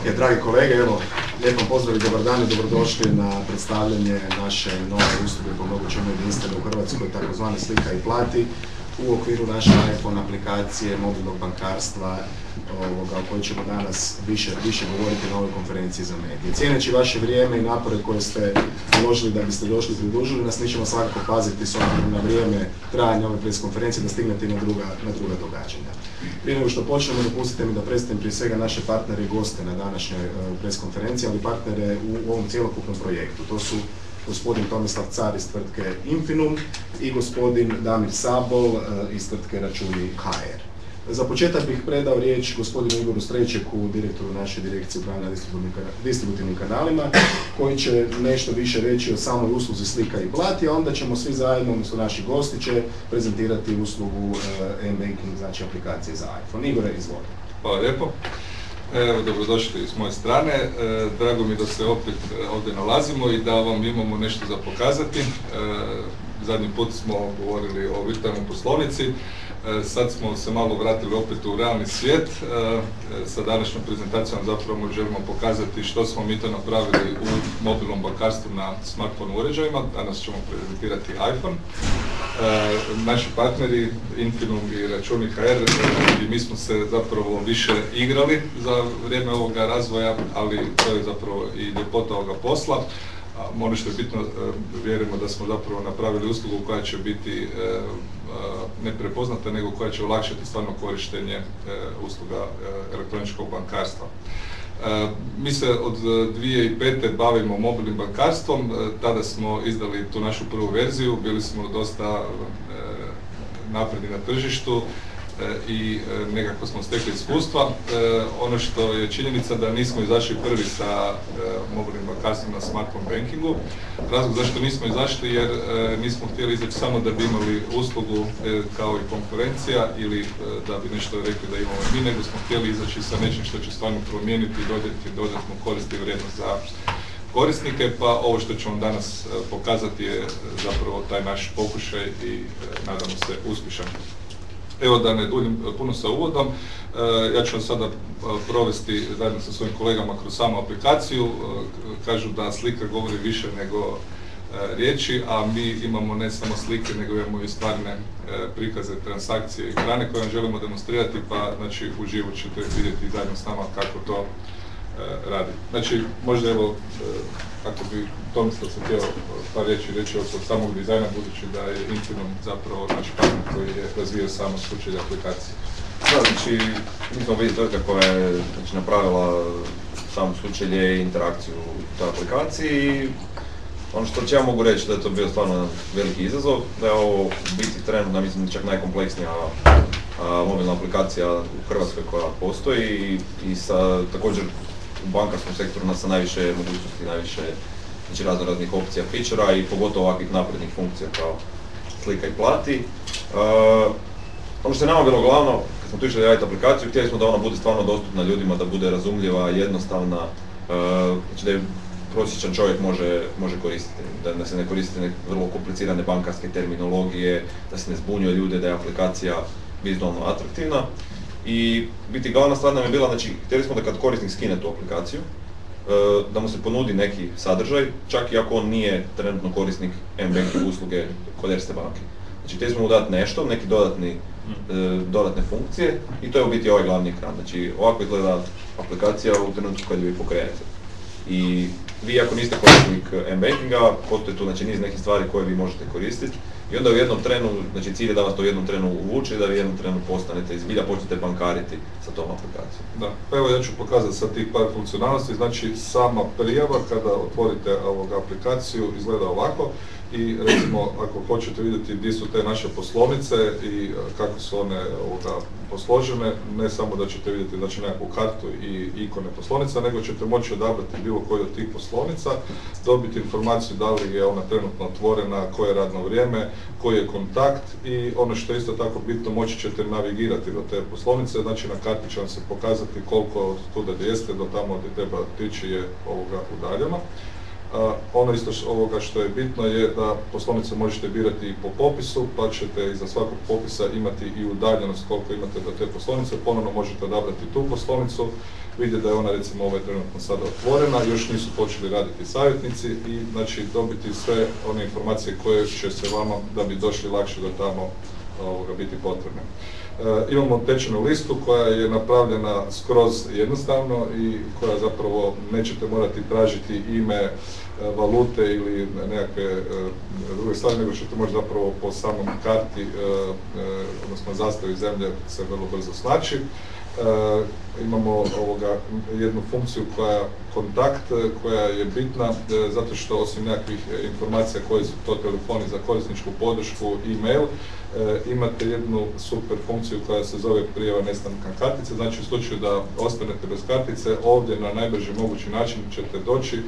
Ok, dragi kolege, evo, lijepom pozdrav i dobar dan i dobrodošli na predstavljanje naše nove usluge po mnogo čemu jedinstvene u Hrvatskoj, takozvane slika i plati, u okviru naše iPhone aplikacije, mobilnog bankarstva, o kojoj ćemo danas više govoriti na ovoj konferenciji za medije. Cijeneći vaše vrijeme i napore koje ste uložili da biste došli i pridružili nas, mi ćemo svakako paziti s obzirom na vrijeme trajanja ove preskonferencije da stignete na druga događanja. Prije nego što počnemo, dopustite mi da predstavim prije svega naše partnere i goste na današnjoj preskonferenciji, ali partnere u ovom cjelokupnom projektu. To su gospodin Tomislav Car iz tvrtke Infinum i gospodin Damir Sabol iz tvrtke Računi.hr. Za početak bih predao riječ gospodinu Igoru Strejčeku, direktoru naše direkcije upravljanja distributivnim kanalima, koji će nešto više reći o samoj usluzi slika i plati, a onda ćemo svi zajedno, odnosno naši gosti će prezentirati uslugu M-Banking, znači aplikacije za iPhone. Igore, izvolite. Hvala lijepo. Evo, dobrodošli s moje strane. Drago mi da se opet ovdje nalazimo i da vam imamo nešto za pokazati. Zadnji put smo govorili o virtualnoj poslovnici. Sad smo se malo vratili opet u realni svijet. Sa današnjom prezentacijom zapravo želimo pokazati što smo mi to napravili u mobilnom bankarstvu na smartphone uređajima. Danas ćemo prezentirati iPhone. Naši partneri Infinum i Računi.hr i mi smo se zapravo više igrali za vrijeme ovoga razvoja, ali to je zapravo i ljepota ovoga posla. Ono što je bitno, vjerujemo da smo zapravo napravili uslugu koja će biti ne prepoznata, nego koja će olakšati stvarno korištenje usluga elektroničkog bankarstva. Mi se od 2005. bavimo mobilnim bankarstvom, tada smo izdali tu našu prvu verziju, bili smo dosta napredni na tržištu i nekako smo stekli iskustva. Ono što je činjenica da nismo izašli prvi sa mobilnim bankarstvom na smartphone bankingu. Razlog zašto nismo izašli jer nismo htjeli izaći samo da bi imali uslugu kao i konkurencija ili da bi nešto rekli da imamo mi, nego smo htjeli izaći sa nečim što će stvarno promijeniti i dodati dodatnu korist i vrijednost za korisnike, pa ovo što ću vam danas pokazati je zapravo taj naš pokušaj i nadamo se uspješan. Evo, da ne duljim puno sa uvodom, ja ću vam sada provesti zajedno sa svojim kolegama kroz samu aplikaciju. Kažu da slika govori više nego riječi, a mi imamo ne samo slike, nego imamo i stvarne prikaze, transakcije i ekrane koje vam želimo demonstrirati, pa znači uživo ćete vidjeti zajedno s nama kako to radi. Znači, možda evo, ako bi Tomislav se htio par riječi reći oko samog dizajna, budući da je Infinum zapravo naš partner koji je razvio samo slučaj aplikacije. Da, znači, mi smo vidjeli tvrtka koja je napravila samo sučelje i interakciju u toj aplikaciji i ono što ja mogu reći da je to bio stvarno veliki izazov, da je ovo biti trenutno, mislim, čak najkompleksnija mobilna aplikacija u Hrvatskoj koja postoji i sa također u bankarskom sektoru sa najviše mogućnosti, najviše znači, raznih opcija, feature-a i pogotovo ovakvih naprednih funkcija kao slika i plati. Ono što je nama bilo glavno, kad smo tu išli raditi aplikaciju, htjeli smo da ona bude stvarno dostupna ljudima, da bude razumljiva, jednostavna, znači da je prosječan čovjek može koristiti, da se ne koriste neke vrlo komplicirane bankarske terminologije, da se ne zbunjuje ljude, da je aplikacija vizualno atraktivna. I biti glavna stvar nam je bila, znači, htjeli smo da kad korisnik skine tu aplikaciju, da mu se ponudi neki sadržaj, čak i ako on nije trenutno korisnik M-Banking usluge kod Erste banke. Znači, htjeli smo mu dati nešto, neki dodatne funkcije i to je u biti ovaj glavni ekran. Znači, ovako izgleda aplikacija u trenutku kad vi pokrenete. I vi ako niste korisnik M-Bankinga, postoje tu znači, niz nekih stvari koje vi možete koristiti. I onda u jednom trenu, znači cilj je da vas to u jednom trenu uvuče i da vi u jednom trenu postanete, zbilja počnete bankariti sa tom aplikacijom. Da, pa evo ja ću pokazati sa tih par funkcionalnosti, znači sama prijava kada otvorite aplikaciju izgleda ovako i recimo ako hoćete vidjeti gdje su te naše poslovnice i kako su one posložene, ne samo da ćete vidjeti znači, nekakvu kartu i ikone poslovnica, nego ćete moći odabrati bilo koju od tih poslovnica, dobiti informaciju da li je ona trenutno otvorena, koje je radno vrijeme, koji je kontakt i ono što je isto tako bitno, moći ćete navigirati do te poslovnice, znači na karti će vam se pokazati koliko od tuda gdje jeste do tamo gdje treba otići je udaljeno. Ono isto ovoga što je bitno je da poslovnicu možete birati i po popisu, pa ćete iza svakog popisa imati i udaljenost koliko imate do te poslovnice. Ponovno možete odabrati tu poslovnicu, vidjeti da je ona recimo trenutno sada otvorena, još nisu počeli raditi savjetnici i znači dobiti sve one informacije koje će se vama, da bi došli lakše do tamo, biti potrebne. Imamo tečajnu listu koja je napravljena skroz jednostavno i koja zapravo nećete morati tražiti ime valute ili nekakve druge stvari, nego ćete moći zapravo po samom karti, odnosno zastavi zemlje se vrlo brzo snaći. Imamo jednu funkciju kontakt koja je bitna zato što osim nekakvih informacija koje su to telefoni za korisničku podršku, e-mail, imate jednu super funkciju koja se zove prijava nestanka kartice. Znači u slučaju da ostanete bez kartice, ovdje na najbrži mogući način ćete doći.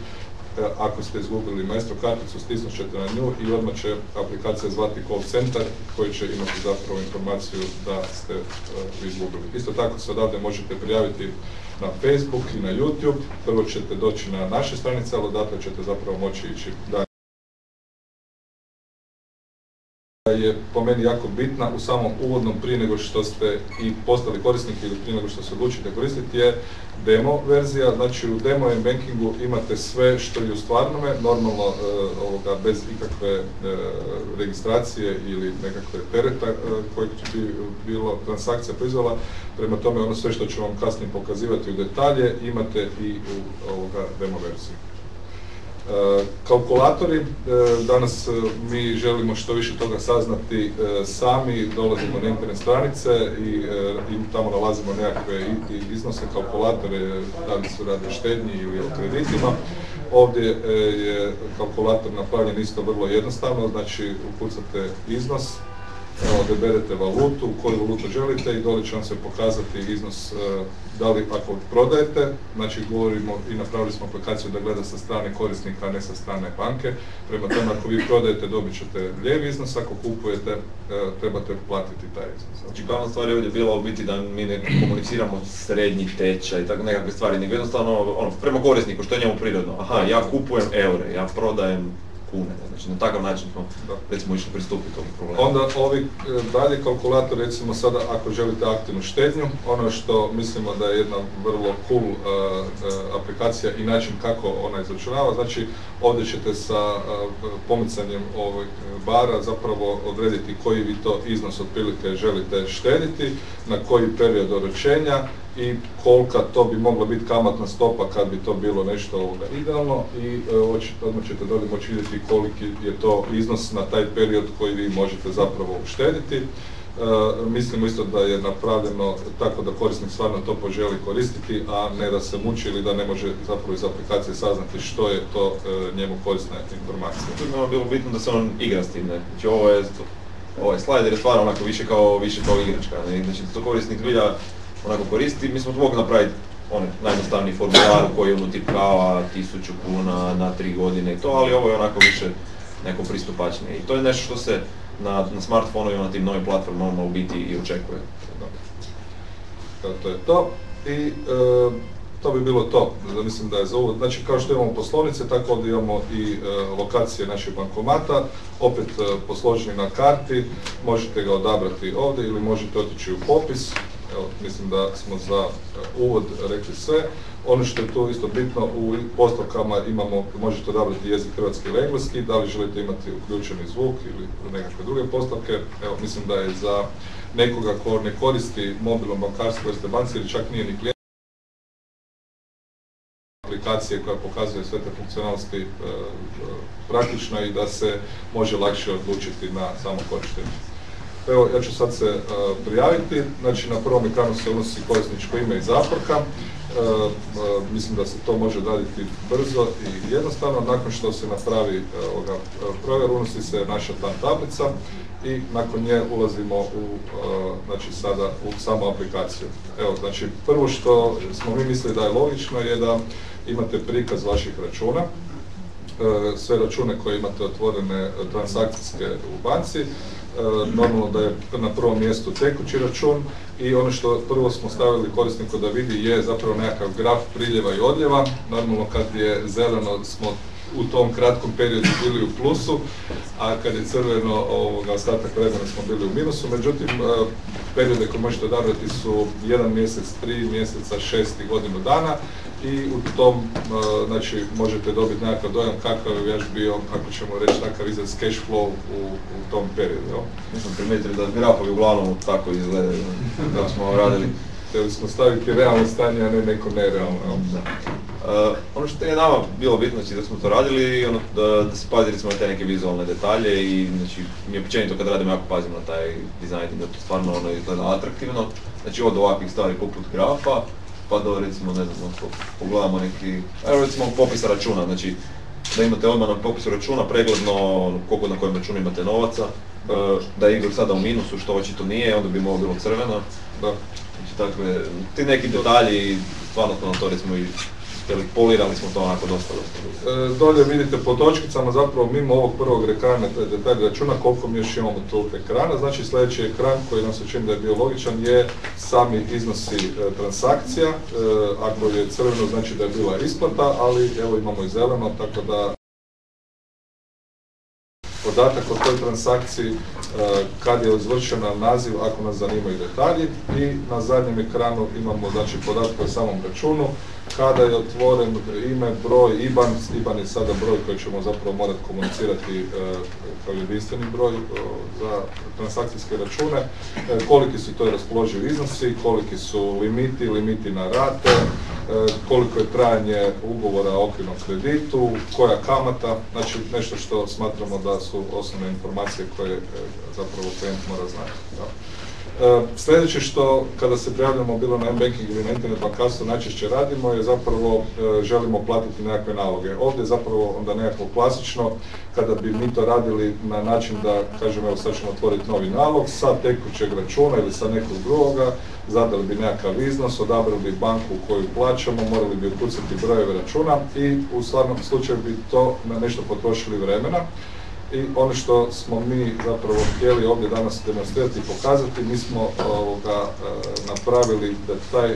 Ako ste izgubili Maestro karticu, stisnut ćete na nju i odmah će aplikacija zvati call center koji će imati zapravo informaciju da ste izgubili. Isto tako se odavde možete prijaviti na Facebook i na YouTube. Prvo ćete doći na naše stranice, ali odatle ćete zapravo moći ići dalje. Je po meni jako bitna u samom uvodnom prije nego što ste i postali korisnik ili prije nego što se odlučite koristiti je demo verzija. Znači u demo bankingu imate sve što je u stvarnome, normalno bez ikakve registracije ili nekakve tereta kojeg bi bilo transakcija proizvela. Prema tome ono sve što ću vam kasnije pokazivati u detalje imate i u demo verziji. Kalkulatori, danas mi želimo što više toga saznati sami, dolazimo na internet stranice i tamo nalazimo nekakve iznose, kalkulatore, da li se radi o štednji ili o kreditima. Ovdje je kalkulator napravljen isto vrlo jednostavno, znači ukucate iznos, odaberete valutu, koju valutu želite i dole će vam se pokazati iznos, da li ako prodajete, znači govorimo i napravili smo aplikaciju da gleda sa strane korisnika, a ne sa strane banke. Prema tome ako vi prodajete dobit ćete lijevi iznos, ako kupujete trebate platiti taj iznos. Znači glavna stvar je ovdje bila u biti da mi ne komuniciramo srednji tečaj i tako nekakve stvari, nego jednostavno prema korisniku što je njemu prirodno. Aha, ja kupujem eure, ja prodajem kune, znači na takav način smo recimo išli pristupiti ovog problema. Onda ovi dalje kalkulator, recimo sada ako želite aktivnu štednju, ono što mislimo da je jedna vrlo cool aplikacija i način kako ona izračunava, znači ovdje ćete sa pomicanjem ovog bara zapravo odrediti koji vi to iznos otprilike želite štediti, na koji period oročenja i kolika to bi mogla biti kamatna stopa kad bi to bilo nešto idealno i odmah ćete dolje moći vidjeti koliki je to iznos na taj period koji vi možete zapravo uštediti. Mislimo isto da je napravljeno tako da korisnik stvarno to poželi koristiti, a ne da se muči ili da ne može zapravo iz aplikacije saznati što je to njemu korisna informacija. Tu je bilo bitno da se on igra s tim, znači ovaj slajder je stvarno onako više kao igračka, znači to korisnik zbilja onako koristi. Mi smo to mogli napraviti najjednostavniji formular koji je utipkava 1000 kuna na 3 godine i to, ali ovo je onako više neko pristupačnije. I to je nešto što se na smartfonovima, na tim novim platformama u biti i očekuje. To je to. I to bi bilo to. Mislim da je za uvod. Znači kao što imamo poslovnice, tako ovdje imamo i lokacije naših bankomata, opet posloženi na karti, možete ga odabrati ovdje ili možete otići u popis. Evo, mislim da smo za uvod rekli sve. Ono što je tu isto bitno, u postavkama možete odabrati jezik hrvatski ili engleski, da li želite imati uključeni zvuk ili nekakve druge postavke. Evo, mislim da je za nekoga ko ne koristi mobilno bankarstvo Erste banci ili čak nije ni klijent, aplikacije koja pokazuje sve te funkcionalnosti praktična i da se može lakše odlučiti na samo korištenje. Evo, ja ću sad se prijaviti, znači na prvom ekranu se unosi korisničko ime i zaporka. Mislim da se to može raditi brzo i jednostavno. Nakon što se napravi provjer, unosi se naša TAN tablica i nakon nje ulazimo sada u samu aplikaciju. Evo, znači prvo što smo mi mislili da je logično je da imate prikaz vaših računa, sve račune koje imate otvorene transakcijske u banci. Normalno da je na prvom mjestu tekući račun i ono što prvo smo stavili korisniku da vidi je zapravo nekakav graf priljeva i odljeva. Normalno kad je zeleno smo u tom kratkom periodu bili u plusu, a kad je crveno ostatak vremena smo bili u minusu. Međutim, periode koje možete odabrati su 1 mjesec, 3 mjeseca, 6 i godinu dana i u tom znači, možete dobiti nekakav dojam kakav je još bio, ako ćemo reći, takav izraz cash flow u tom periodu. Nisam primijetili da grafovi uglavnom tako izgledaju kako smo radili. Htjeli smo staviti realno stanje, a ne neko nerealno. Ono što je nama bilo bitno da smo to radili, da se pazi recimo na te neke vizualne detalje i znači, mi općenito kad radimo jako pazimo na taj dizajn da to stvarno izgleda atraktivno. Znači od ovakvih stvari poput grafa pa do recimo ne znam, pogledamo neki, evo recimo popisa računa, znači da imate odmah na popisu računa pregledno koliko na kojem računu imate novaca, da je igor sada u minusu što očito nije, onda bi ovo bilo crveno. Znači takve, ti neki detalji, stvarno smo na to recimo i polirali smo to onako dosta. Dolje vidite po točkicama zapravo mimo ovog prvog ekrana, to je detalj računa, koliko mi još imamo tu ekrana. Znači sljedeći ekran koji nam se čini da je bio logičan je sami iznosi transakcija. Ako je crveno znači da je bila isplata, ali evo imamo i zeleno, tako da podatak o toj transakciji, kad je izvršena naziv, ako nas zanimaju detalji, i na zadnjem ekranu imamo znači, podatke o samom računu, kada je otvoren ime, broj, IBAN je sada broj koji ćemo zapravo morati komunicirati kao jedinstveni broj za transakcijske račune, koliki su to raspoloživi iznosi, koliki su limiti na rate, koliko je trajanje ugovora o okvirnom kreditu, koja kamata, znači nešto što smatramo da su osnovne informacije koje zapravo klijent mora znati. Da. Sljedeće što, kada se prijavljamo bilo na m-banking ili na internet bankarstvo, najčešće radimo je zapravo želimo platiti nekakve naloge. Ovdje je zapravo onda nekako klasično, kada bi mi to radili na način da, kažem, evo sad ćemo otvoriti novi nalog sa tekućeg računa ili sa nekog drugoga, zadali bi nekakav iznos, odabrali bi banku u koju plaćamo, morali bi ukucati brojeve računa i u stvarnom slučaju bi to na nešto potrošili vremena. I ono što smo mi zapravo htjeli ovdje danas demonstrirati i pokazati, mi smo napravili da taj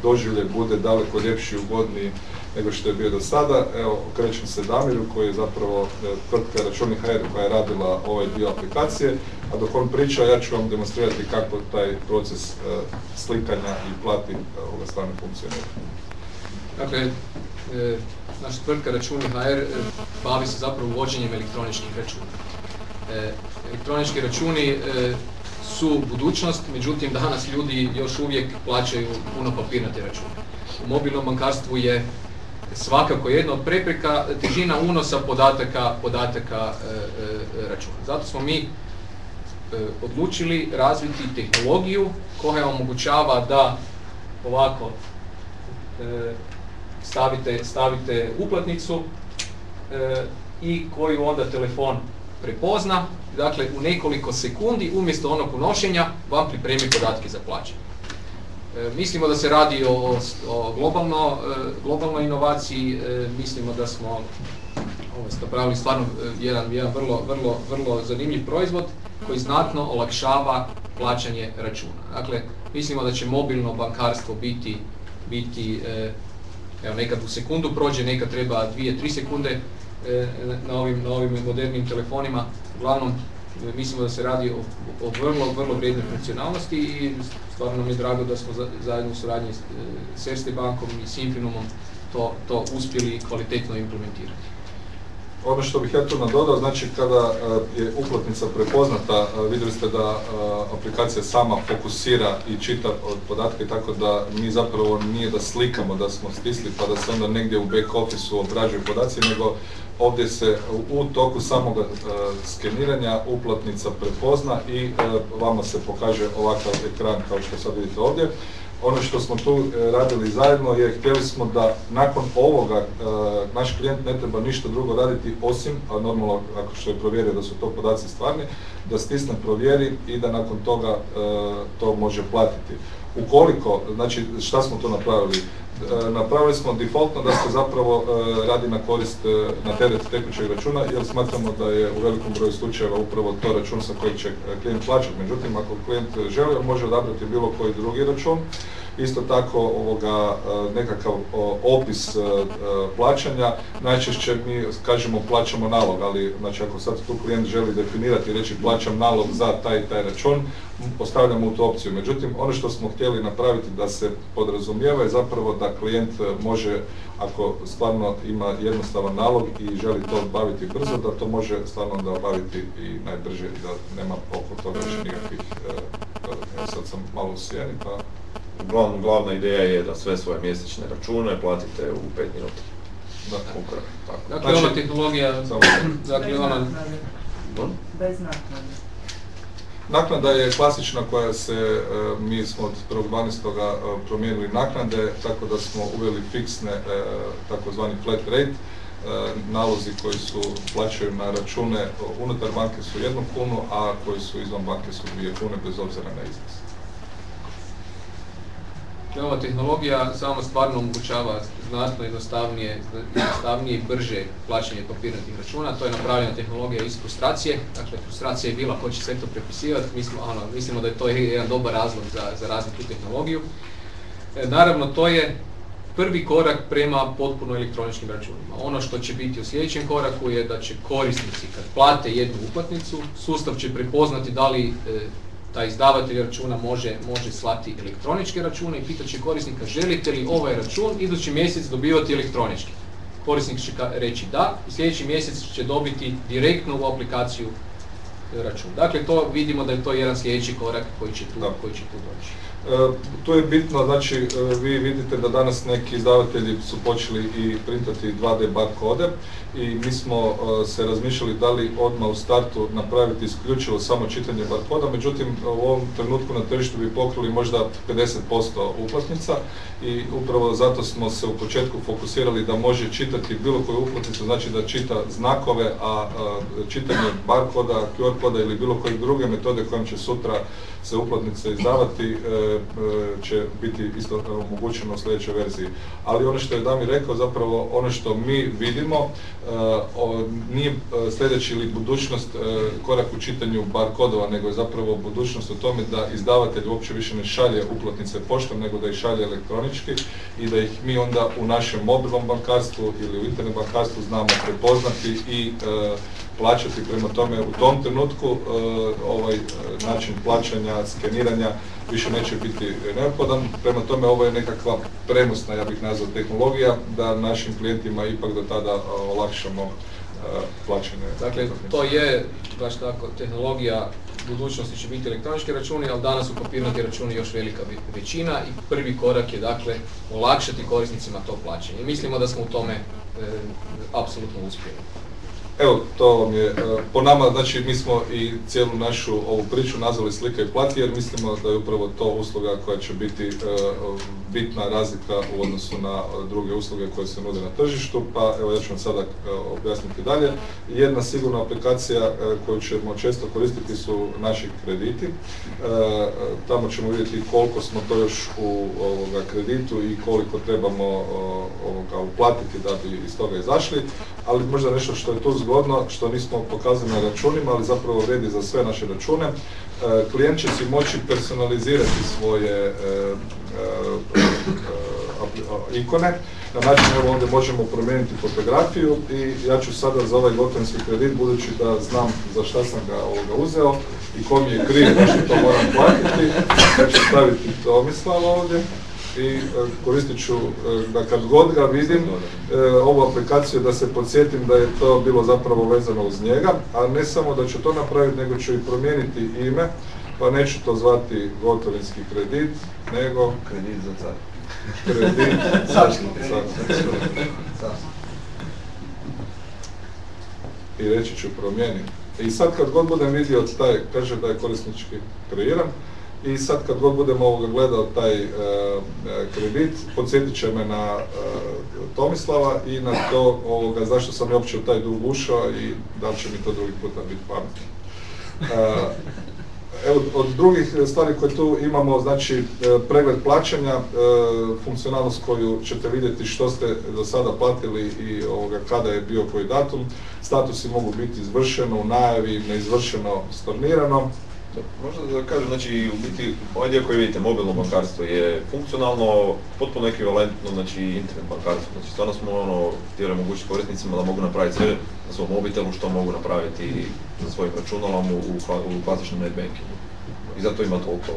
doživljaj bude daleko ljepši i ugodniji nego što je bio do sada. Evo, okrećem se Damiru koji je zapravo tvrtka Računi.hr koja je radila ovaj dio aplikacije, a dok on priča ja ću vam demonstrirati kako taj proces slikanja i plati stvarno funkcionira. Dakle, naša tvrtka Računi.hr bavi se zapravo uvođenjem elektroničkih računa. Elektronički računi su budućnost, međutim danas ljudi još uvijek plaćaju puno papirnate račune. U mobilnom bankarstvu je svakako jedna od prepreka težina unosa podataka računa. Zato smo mi odlučili razviti tehnologiju koja omogućava da ovako stavite uplatnicu i koju onda telefon prepozna, dakle u nekoliko sekundi umjesto onog unošenja vam pripremi podatke za plaćanje. Mislimo da se radi o globalnoj inovaciji, mislimo da smo napravili stvarno jedan vrlo zanimljiv proizvod koji znatno olakšava plaćanje računa. Dakle, mislimo da će mobilno bankarstvo biti evo, nekad u sekundu prođe, nekad treba 2-3 sekunde na ovim modernim telefonima. Uglavnom, mislimo da se radi o vrlo vrijednoj funkcionalnosti i stvarno nam je drago da smo zajedno u suradnji s Erste bankom i s Infinumom to uspjeli kvalitetno implementirati. Ono što bih ja tu nadodao, znači kada je uplatnica prepoznata, vidjeli ste da aplikacija sama fokusira i čita podatke, tako da mi zapravo nije da slikamo da smo stisli pa da se onda negdje u back office-u obrađuju podaci, nego ovdje se u toku samog skeniranja uplatnica prepozna i vama se pokaže ovakav ekran kao što sad vidite ovdje. Ono što smo tu radili zajedno je, htjeli smo da nakon ovoga naš klijent ne treba ništa drugo raditi osim, a normalno ako što je provjerio da su to podaci stvarni, da stisne provjeri i da nakon toga to može platiti. Ukoliko, znači šta smo to napravili? Napravili smo defaultno da se zapravo radi na korist, na teret tekućeg računa, jer smatramo da je u velikom broju slučajeva upravo to račun sa kojeg će klijent plaćati. Međutim, ako klijent želi, on može odabrati bilo koji drugi račun Isto tako nekakav opis plaćanja, najčešće mi kažemo plaćamo nalog, ali znači ako sad tu klijent želi definirati i reći plaćam nalog za taj i taj račun, ostavljamo u tu opciju. Međutim, ono što smo htjeli napraviti da se podrazumijeva je zapravo da klijent može, ako stvarno ima jednostavan nalog i želi to obaviti brzo, da to može stvarno da obaviti i najbrže i da nema oko toga više nikakvih, sad sam malo u sjeni, pa... Uglavnom, glavna ideja je da sve svoje mjesečne račune platite u 5 minuta. Dakle, ova tehnologija, dakle ona... Bez naknade. Naknada je klasična koja se, mi smo od 1.12. promijenili naknade, tako da smo uveli fiksne, takozvani flat rate, nalozi koji su plaćaju na račune unutar banke su 1 kunu, a koji su izvan banke su 2 kune bez obzira na iznos. Ova tehnologija samo stvarno omogućava znatno jednostavnije i brže plaćanje papirnatih računa. To je napravljena tehnologija iz frustracije. Dakle, frustracija je bila ko će sve to prepisivati. Mislimo da je to jedan dobar razlog za razvoj tu tehnologiju. Naravno, to je prvi korak prema potpuno elektroničkim računima. Ono što će biti u sljedećem koraku je da će korisnici kad plate jednu uplatnicu, sustav će prepoznati da li taj izdavatelj računa može slati elektroničke račune i pitat će korisnika želite li ovaj račun idući mjesec dobivati elektronički. Korisnik će reći da i sljedeći mjesec će dobiti direktno u aplikaciju račun. Dakle, to vidimo da je to jedan sljedeći korak koji će tu doći. Tu je bitno, znači vi vidite da danas neki izdavatelji su počeli i printati 2D bar kode i mi smo se razmišljali da li odmah u startu napraviti isključivo samo čitanje bar koda, međutim u ovom trenutku na tržištu bi pokrili možda 50% uplatnica i upravo zato smo se u početku fokusirali da može čitati bilo koju uplatnicu, znači da čita znakove, a čitanje bar koda, QR koda ili bilo koje druge metode kojom će sutra se uplatnice izdavati će biti isto omogućeno u sljedećoj verziji. Ali ono što je Damir rekao, zapravo ono što mi vidimo nije sljedeći ili budućnost korak u čitanju bar kodova, nego je zapravo budućnost u tome da izdavatelj uopće više ne šalje uplatnice poštom, nego da ih šalje elektronički i da ih mi onda u našem mobilnom bankarstvu ili u internet bankarstvu znamo prepoznati i plaćati. Prema tome u tom trenutku ovaj način plaćanja, skeniranja više neće biti neophodan. Prema tome ovo je nekakva premosna, ja bih nazvao, tehnologija da našim klijentima ipak do tada olakšamo plaćanje. Dakle, to je baš tako, tehnologija budućnosti će biti elektronički računi, ali danas su papirnati računi još velika većina i prvi korak je dakle olakšati korisnicima to plaćanje. I mislimo da smo u tome apsolutno uspjeli. Evo, to vam je, po nama, znači mi smo i cijelu našu ovu priču nazvali Slika i plati jer mislimo da je upravo to usluga koja će biti bitna razlika u odnosu na druge usluge koje se nude na tržištu, pa evo ja ću vam sada objasniti dalje. Jedna sigurna aplikacija koju ćemo često koristiti su naši krediti. Tamo ćemo vidjeti koliko smo to još u kreditu i koliko trebamo uplatiti da bi iz toga izašli, ali možda nešto što je tu zgodno, što nismo pokazali na računima, ali zapravo vredi za sve naše račune. Klijent će si moći personalizirati svoje ikone, na način evo ovdje možemo promijeniti fotografiju i ja ću sada za ovaj gotovinski kredit, budući da znam za šta sam ga uzeo i ko mi je kriv da što to moram platiti, ja ću staviti Tomislava ovdje i koristit ću da kad god ga vidim ovu aplikaciju da se podsjetim da je to bilo zapravo vezano uz njega, a ne samo da ću to napraviti, nego ću i promijeniti ime, pa neću to zvati gotovinski kredit, nego kredit za car. Kredit i reći ću promijenim. I sad kad god budem vidio taj, kaže da je korisnički kreiran, i sad kad god budem gledao taj kredit, podsjetit će me na Tomislava i na to zašto sam je uopće u taj dug ušao i da li će mi to drugi puta biti pametno. Evo, od drugih stvari koje tu imamo, znači pregled plaćanja, funkcionalnost koju ćete vidjeti što ste do sada platili i kada je bio koji datum. Statusi mogu biti izvršeno, u najavi, neizvršeno, stornirano. Možda da kažem, znači u biti ovaj dio koji vidite, mobilno bankarstvo je funkcionalno, potpuno ekvivalentno, znači internet bankarstvo. Znači stvarno smo htjeli omogućiti korisnicima da mogu napraviti sve na svom mobitelu što mogu napraviti sa svojim računalom u klasičnom netbankingu. I zato ima toliko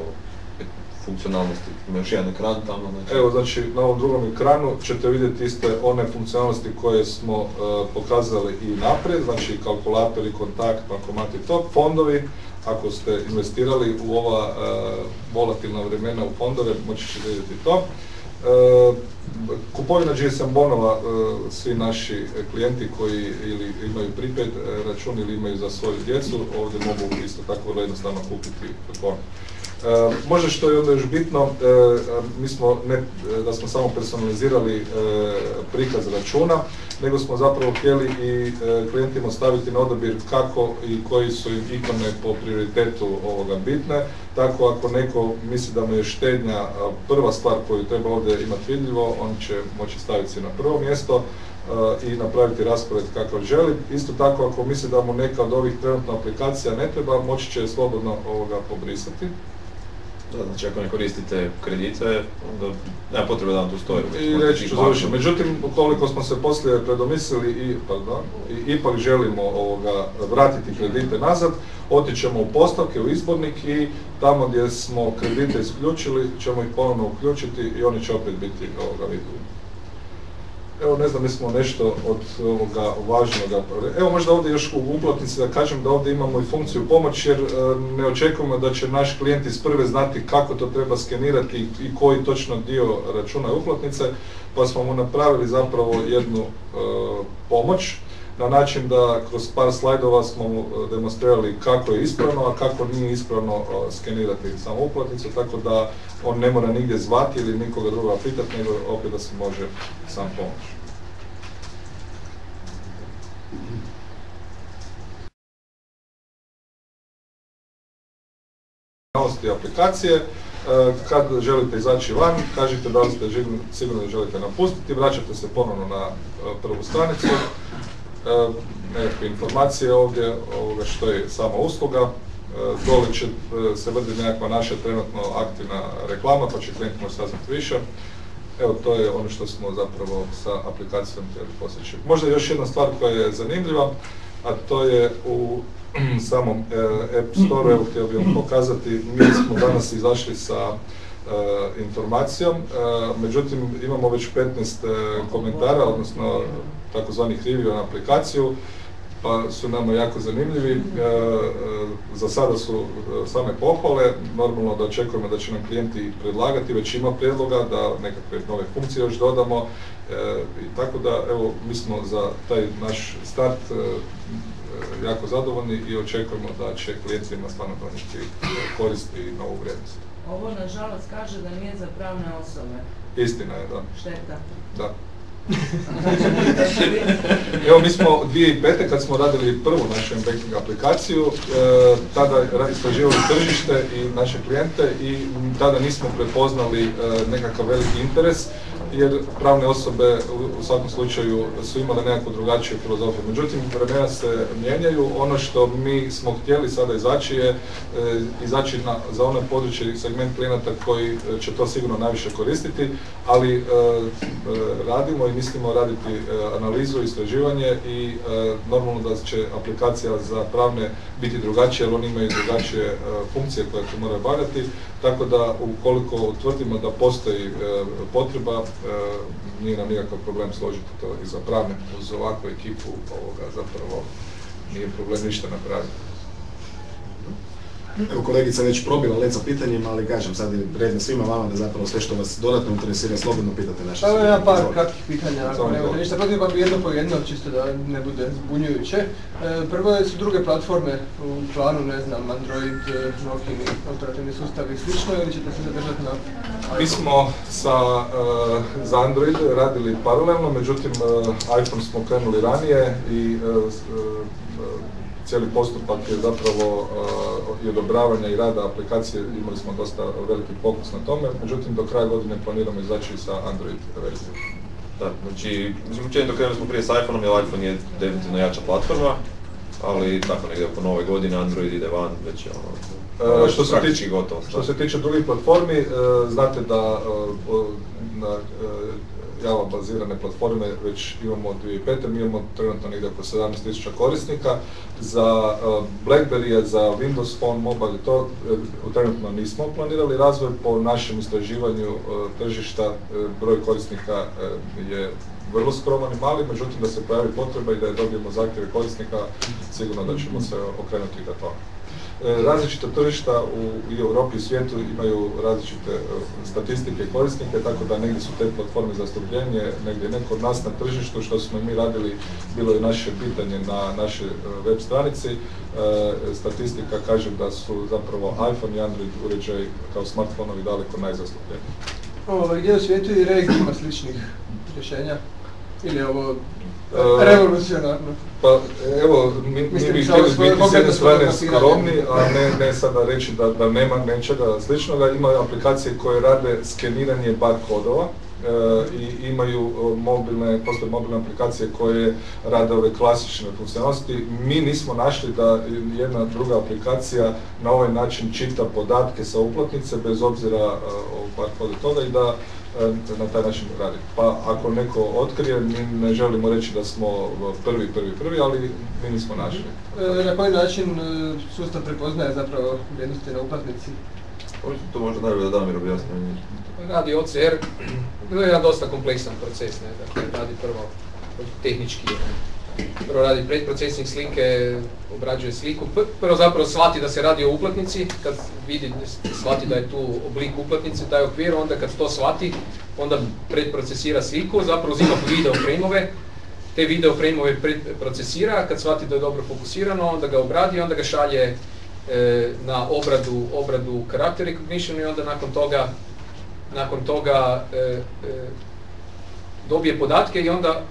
funkcionalnosti. Ima još jedan ekran tamo. Znači. Evo, znači na ovom drugom ekranu ćete vidjeti iste one funkcionalnosti koje smo pokazali i naprijed, znači kalkulatori, kontakt, bankomat i to, fondovi. Ako ste investirali u ova volatilna vremena u fondove, moći ćete vidjeti to. Kupovina GSM bonova, svi naši klijenti koji ili imaju prepaid račun ili imaju za svoju djecu, ovdje mogu isto tako vrlo jednostavno kupiti bon. Možda što je onda još bitno, mi smo ne da smo samo personalizirali prikaz računa, nego smo zapravo htjeli i klijentima staviti na odabir kako i koji su im ikone po prioritetu ovoga bitne. Tako ako neko misli da mu je štednja prva stvar koju treba ovdje imati vidljivo, on će moći staviti se na prvo mjesto i napraviti raspored kakav želi. Isto tako ako misli da mu neka od ovih trenutno aplikacija ne treba, moći će slobodno pobrisati. Da, znači ako ne koristite kredite, onda nema potrebe da vam tu stoji. I reći ću završiti. Međutim, ukoliko smo se poslije predomislili i ipak želimo vratiti kredite nazad, otićemo u postavke, u izbornik i tamo gdje smo kredite isključili ćemo ih ponovno uključiti i oni će opet biti vidljivi. Evo, ne znam, mi smo nešto od ovoga važnoga. Evo, možda ovdje još u uplatnici da kažem da ovdje imamo i funkciju pomoć, jer ne očekujemo da će naš klijent iz prve znati kako to treba skenirati i koji točno dio računa je uplatnice, pa smo mu napravili zapravo jednu pomoć na način da kroz par slajdova smo mu demonstrirali kako je ispravno, a kako nije ispravno skenirati samu uplatnicu, tako da on ne mora nigdje zvati ili nikoga druga pitati, nego opet da se može sam pomoći. Novosti aplikacije, kad želite izaći van, kažete da li ste sigurno da želite napustiti, vraćate se ponovno na prvu stranicu, nekakve informacije ovdje, što je sama usluga. Dole će se vrti nekakva naša trenutno aktivna reklama, pa će klijent moći saznati više. Evo, to je ono što smo zapravo sa aplikacijom htjeli postići. Možda još jedna stvar koja je zanimljiva, a to je u samom App Store, evo htio bih vam pokazati, mi smo danas izašli sa informacijom, međutim imamo već 15 komentara, odnosno takozvanih review na aplikaciju, pa su nama jako zanimljivi. Za sada su same pohvale, normalno da očekujemo da će nam klijenti predlagati, već ima prijedloga da nekakve nove funkcije još dodamo, i tako da evo, mi smo za taj naš start jako zadovoljni i očekujemo da će klijentima stvarno donijeti koristi i novu vrijednost. Ovo nažalost kaže da nije za pravne osobe. Istina je, da. Šteta. Da. Evo, mi smo 2005. kad smo radili prvu našu banking aplikaciju, tada istraživali tržište i naše klijente i tada nismo prepoznali nekakav veliki interes, jer pravne osobe u svakom slučaju su imale nekakvu drugačiju filozofiju. Međutim, vremena se mijenjaju. Ono što mi smo htjeli sada izaći je izaći za ono područje i segment klijenata koji će to sigurno najviše koristiti, ali radimo i mislimo raditi analizu, istraživanje i normalno da će aplikacija za pravne biti drugačija, jer oni imaju drugačije funkcije koje se moraju obavljati, tako da ukoliko utvrdimo da postoji potreba, nije nam nikakav problem složiti to i za pravne. Uz ovakvu ekipu zapravo nije problem ništa napraviti. Evo, kolegica već probila led za pitanjima, ali kažem, sad je red na svima vama da zapravo sve što vas dodatno interesira, slobodno pitate naše. Evo ja par kratkih pitanja, ako ne bude ništa protiv, pa bi jedno po jedno, čisto da ne bude zbunjujuće. Prvo su druge platforme u planu, ne znam, Android, Nokia, operativni sustav i slično, ili ćete se zadržati na iPhone? Mi smo za Android radili paralelno, međutim iPhone smo krenuli ranije i cijeli postupak je zapravo i odobravanja i rada aplikacije, imali smo dosta veliki fokus na tome, međutim do kraja godine planiramo izaći sa Android verzijom. Da, znači, učinito krenuli smo prije s iPhoneom, jer iPhone je definitivno jača platforma ali tako negdje oko nove godine Android ide van, već je praktički gotovo. Što se tiče drugih platformi, znate da na Java bazirane platforme već imamo od 2005. Mi imamo trenutno negdje oko 17.000 korisnika. Za BlackBerry, za Windows Phone, Mobile, to trenutno nismo planirali razvoj. Po našem istraživanju tržišta broj korisnika je vrlo skroman i mali, međutim da se pojavi potreba i da dobijemo zahtjeve korisnika, sigurno da ćemo se okrenuti ka tome. Različita tržišta i u Europi i svijetu imaju različite statistike i korisnike, tako da negdje su te platforme zastupljenje, negdje ne kod nas na tržištu, što smo mi radili, bilo je naše pitanje na našoj web stranici. Statistika kaže da su zapravo iPhone i Android uređaj kao smartfonovi daleko najzastupljeniji. Gdje u svijetu i Reg ima sličnih rješenja? Ili je ovo revolucionarno? Pa evo, mi bi htjeli biti s jedne strane skromni, a ne sada reći da nema nečega sličnoga. Imaju aplikacije koje rade skeniranje bar kodova i imaju postoje mobilne aplikacije koje rade ove klasične funkcionalnosti. Mi nismo našli da jedna druga aplikacija na ovaj način čita podatke sa uplatnice bez obzira o bar kodu toga i da na taj način radi. Pa ako neko otkrije, mi ne želimo reći da smo prvi, ali mi nismo našli. Na koji način sustav prepoznaje zapravo vrijednosti na uplatnici? To možda najbolje da Damir objasni. Radi OCR, to je jedan dosta kompleksan proces, ne? Dakle, radi prvo tehnički, prvo radi predprocesing slike, obrađuje sliku, prvo zapravo shvati da se radi o uplatnici, kad shvati da je tu oblik uplatnice, taj okvir, onda kad to shvati, onda predprocesira sliku, zapravo uzima video frame-ove, te video frame-ove predprocesira, kad shvati da je dobro fokusirano, onda ga obradi, onda ga šalje na obradu character recognition i onda nakon toga dobije podatke i onda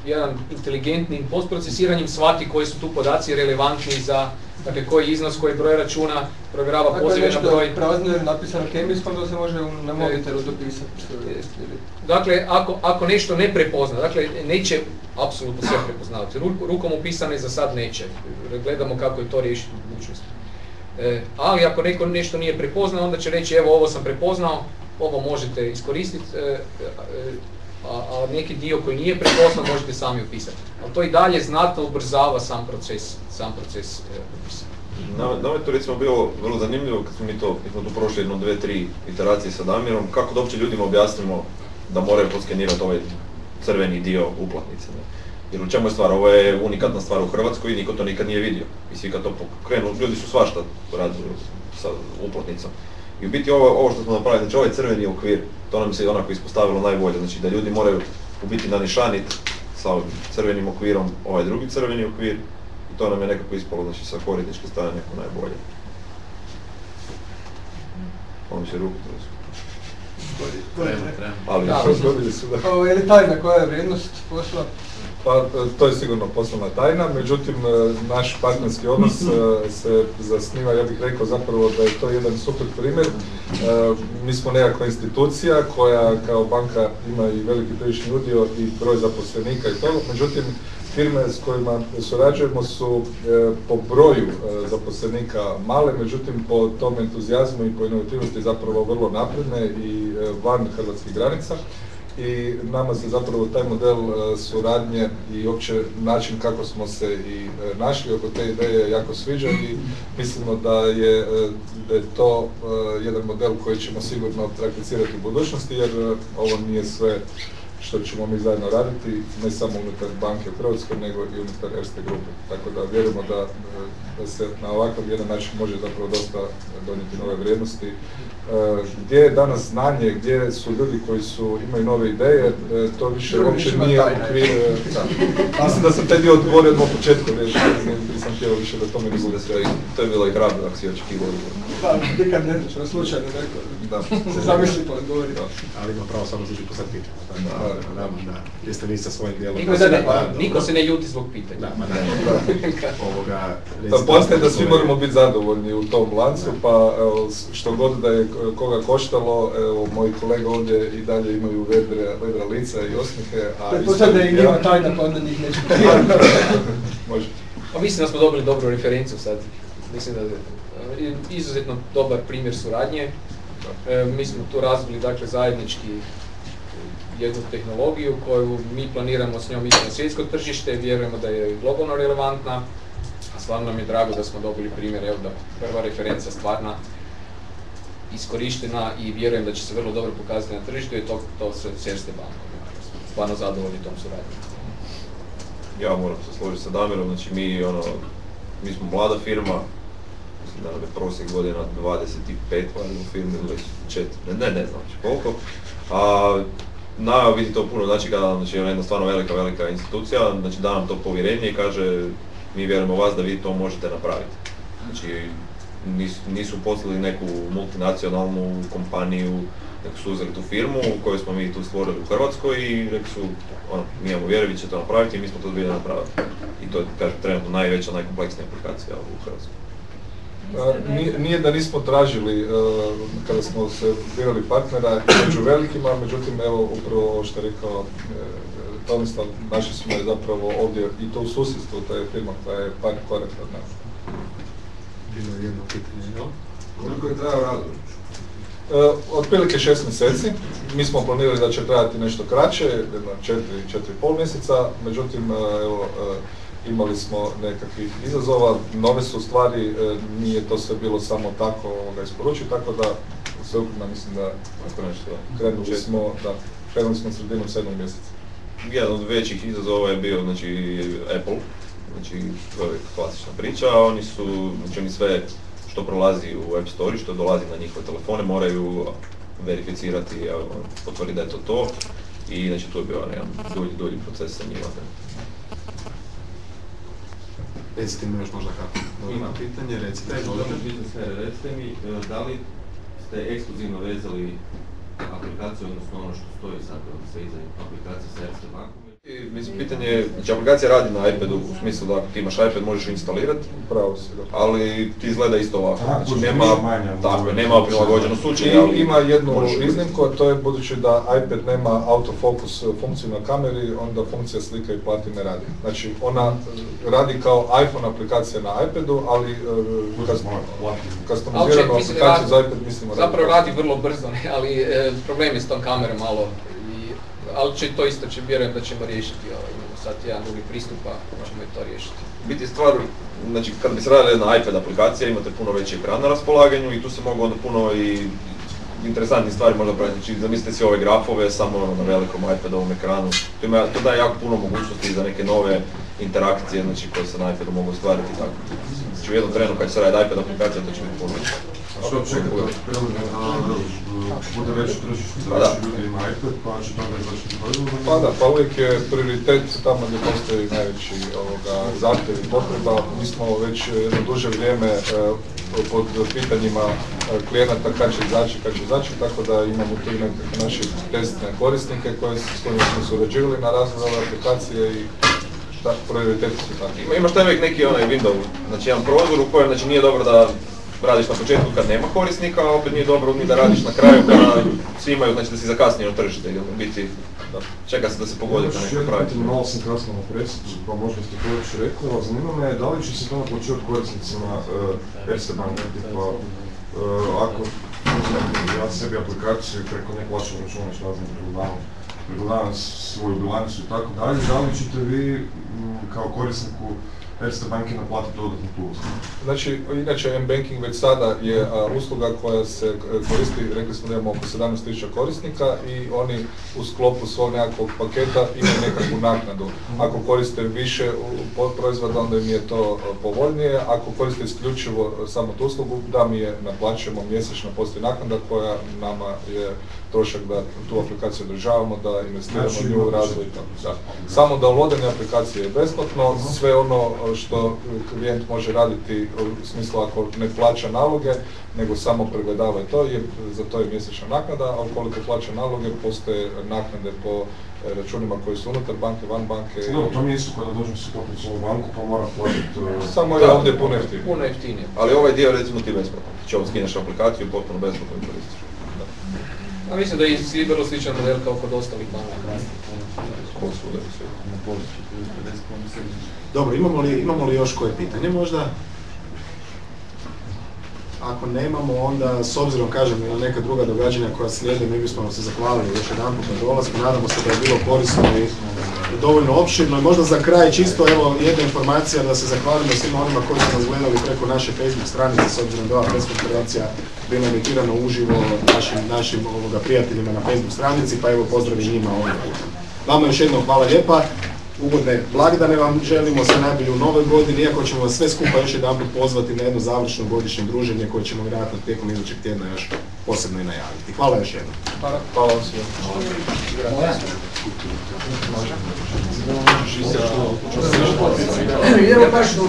jedan inteligentnim postprocesiranjem shvati koji su tu podaci relevantni za, dakle, koji iznos, koji broj računa, provjerava pozive na broj. Ako je nešto prazno ili napisano kemijskom, onda se može na mobitelu dopisati. Dakle, ako nešto ne prepozna, dakle, neće apsolutno sve prepoznavati. Rukom upisane za sad neće. Gledamo kako je to riješiti u budućnosti. Ali ako neko nešto nije prepoznao, onda će reći evo ovo sam prepoznao, ovo možete iskoristiti, a neki dio koji nije prepoznao možete sami upisati. Ali to i dalje znatno ubrzava sam proces upisa. Nama je to recimo bilo vrlo zanimljivo kad smo tu prošli jedno 2-3 iteracije sa Damirom, kako da uopće ljudima objasnimo da moraju poskenirati ovaj crveni dio uplatnice. Ne? Jer u čemu je stvar? Ovo je unikatna stvar u Hrvatskoj i niko to nikad nije vidio. I svi kad to pokrenu, ljudi su svašta radili sa uplatnicom. I u biti ovo što smo napravili, znači ovaj crveni okvir, to nam se onako ispostavilo najbolje. Znači da ljudi moraju u biti nanišaniti sa crvenim okvirom ovaj drugi crveni okvir i to nam je nekako ispalo, znači sa korisničke strane neko najbolje. Ono se ruku Ali je li tajna koja je vrijednost posla? Pa to je sigurno poslovna tajna, međutim naš partnerski odnos se zasniva, ja bih rekao zapravo da je to jedan super primjer. Mi smo nekakva institucija koja kao banka ima i veliki tržišni udio i broj zaposlenika i to, međutim firme s kojima surađujemo su po broju zaposlenika male, međutim po tom entuzijazmu i po inovativnosti zapravo vrlo napredne i van hrvatskih granica. I nama se zapravo taj model suradnje i uopće način kako smo se i našli oko te ideje jako sviđa i mislimo da je to jedan model koji ćemo sigurno prakticirati u budućnosti jer ovo nije sve što ćemo mi zajedno raditi, ne samo unutar banke u Hrvatskoj, nego i unutar Erste grupe. Tako da vjerujemo da se na ovakav jedan način može zapravo dosta donijeti nove vrijednosti. Gdje je danas znanje, gdje su ljudi koji imaju nove ideje, to više uopće nije okvir. Mislim da sam taj dio odgovorio odmah u početku, nisam htjela više da tome ne bude sve. To je bilo i hrabro ako si očekivao. Da, nikad ne znaš, slučajno neko se zamisli pa odgovori. Ali ima pravo samo znači posad pitanja. Jeste vi sa svojim dijelom. Niko se ne ljuti zbog pitanja. Postoje da svi moramo biti zadovoljni u tom lancu, pa što god da je koga koštalo, evo, moji kolega ovdje i dalje imaju vedra lica i osmihe. Pretpostavljam da je njima tajna, pa onda njih neće prijaviti. Može. Pa mislim da smo dobili dobru referencu sad. Mislim da je izuzetno dobar primjer suradnje. Mi smo tu razvili dakle zajednički jednu tehnologiju koju mi planiramo s njom ići na svjetsko tržište, vjerujemo da je globalno relevantna, a stvarno nam je drago da smo dobili primjer, evo da prva referenca stvarna iskorištena i vjerujem da će se vrlo dobro pokazati na tržištu i to s Erste bankom. Stvarno zadovoljni tom suradnjom. Ja moram se složiti sa Damirom, znači mi smo mlada firma, mislim da nam je prosjek godina 25 u firmi ili 4, ne znam koliko. Najava biti to puno, znači kada znači, jedna stvarno velika institucija, znači da nam to povjerenje i kaže mi vjerujemo u vas da vi to možete napraviti. Znači nisu poslali neku multinacionalnu kompaniju, nego su uzeli tu firmu koju smo mi tu stvorili u Hrvatskoj i rekli su mi imamo vjeru, vi ćete to napraviti i mi smo to zbilja napravili. I to je kažem, trenutno najveća, najkompleksnija aplikacija u Hrvatskoj. Nije da nismo tražili kada smo se birali partnera među velikima, međutim evo upravo ovo što je rekao Tomislav, našli smo je zapravo ovdje i to u susjedstvu, to je firma koja je par koraka od nas. Bilo je jedno pitanje, jel? Koliko je trajao rad? Otprilike 6 mjeseci. Mi smo planirali da će trajati nešto kraće, 4,5 mjeseca, međutim evo, imali smo nekakvih izazova, nove su stvari, nije to sve bilo samo tako isporučiti, tako da sveukupno mislim da krenuli smo sredinom 7. mjeseca. Jedan od većih izazova je bio znači, Apple, znači to je klasična priča, oni sve što prolazi u App Store, što dolazi na njihove telefone, moraju verificirati, potvrditi da je to i znači tu je bio jedan dulji proces sa njima. Recite mi još možda kako? Ima pitanje, recite. Recite mi, da li ste ekskluzivno vezali aplikaciju, odnosno ono što stoji zapravo sve iza aplikacije sa Erste bankom? Mislim, pitanje je, znači aplikacija radi na iPadu, u smislu da ako ti imaš iPad možeš instalirati, ali ti izgleda isto ovako, znači nema prilagođeno sučenje. Ima jednu iznimku, to je budući da iPad nema autofokus funkciju na kameri, onda funkcija slika i plati ne radi. Znači ona radi kao iPhone aplikacija na iPadu, ali customiziranu aplikaciju za iPad mislimo radi. Zapravo radi vrlo brzo, ali problem je s tom kamerom malo. Ali to isto vjerujem da ćemo riješiti, imamo sad jedan drugi pristup, pa ćemo i to riješiti. Biti stvar, znači kad bi se radila jedna iPad aplikacija, imate puno veći ekran na raspolaganju i tu se mogu onda puno i interesantnih stvari možda praviti. Znači zamislite si ove grafove samo na velikom iPadovom ekranu, to daje jako puno mogućnosti za neke nove interakcije znači, koje se na iPadu mogu ostvariti i tako. Znači u jednom trenu kad se radi iPad aplikacija to će biti puno više. A što čekate od prelazne bude veće tržište za više ljudi ima iPad, pa će toga izvršiti proizvodno? Pa uvijek je prioritet tamo gdje postoji najveći zahtjev i potreba. Mi smo već jedno duže vrijeme pod pitanjima klijenata kad će izaći, tako da imamo tu nekakve naše testne korisnike s kojima smo surađivali na razvoju ove aplikacije i prioriteti su tako. Imaš taj uvijek neki onaj window, znači jedan prozor u kojem znači, nije dobro da radiš na početku kad nema korisnika, a opet nije dobro ni da radiš na kraju kada svi imaju, znači da si zakasnio na tržište ili biti, čeka se da se pogodi na nekoj pravi. Malo sam kasno na predsjedu, pa možda ste to već rekli, ali zanima me da li će se to naplaćivati korisnicima Erste banke, tipa ako ja sebi aplikaciju preko nek plaćam računa, što ja znam pregledavam svoju bilancu i tako dalje, da li ćete vi kao korisniku Erste banke naplatiti dodatnu tu uslugu? Znači, inače M-Banking već sada je usluga koja se koristi, rekli smo da imamo oko 17.000 korisnika i oni u sklopu svog nekakvog paketa imaju nekakvu naknadu. Ako koriste više proizvoda, onda im je to povoljnije. Ako koriste isključivo samo tu uslugu, da mi je naplaćujemo mjesečno, postoji naknada koja nama je trošak da tu aplikaciju održavamo, da investiramo u nju, razvoj i tako. Samo downloadanje aplikacije je besplatno, sve ono što klijent može raditi u smislu ako ne plaća naloge, nego samo pregledava to, za to je mjesečna naknada, a ukoliko plaća naloge, postoje naknade po računima koji su unutar banke, van banke. No, to mi je isto kada dođem se popiti svoju banku, pa moram platiti... Samo je ovdje puno jeftinije. Ali ovaj dio recimo ti besplatno. Znači ovo skineš aplikaciju i potpuno besplatno koristiš. A mislim da je i vrlo sličan model kao kod ostalih banaka. Dobro, imamo li još koje pitanje možda? Ako nemamo, onda s obzirom, kažem, i na neka druga događanja koja slijede, mi bismo vam se zahvalili još jedanput na dolasku. Nadamo se da je bilo korisno i dovoljno opširno. I možda za kraj čisto, evo, jedna informacija da se zahvalimo svima onima koji su nas gledali preko naše Facebook stranice, s obzirom da ova press konferencija bila emitirana uživo našim prijateljima na Facebook stranici, pa evo pozdrav i njima ovim putem. Vama još jednom hvala lijepa. Ugodne blagdane vam želimo, sve najbolje u novoj godini, iako ćemo vas sve skupa još jedanput pozvati na jedno završno godišnje druženje koje ćemo vjerojatno tijekom idućeg tjedna još posebno i najaviti. Hvala još jednom. Hvala vam svima. Idemo baš do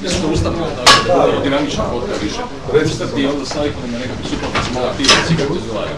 Mislim da ustavimo tako, dinamična fotka više. Ustati i onda staviti na nekakvu suprotnost malo aktivnosti kako izgleda.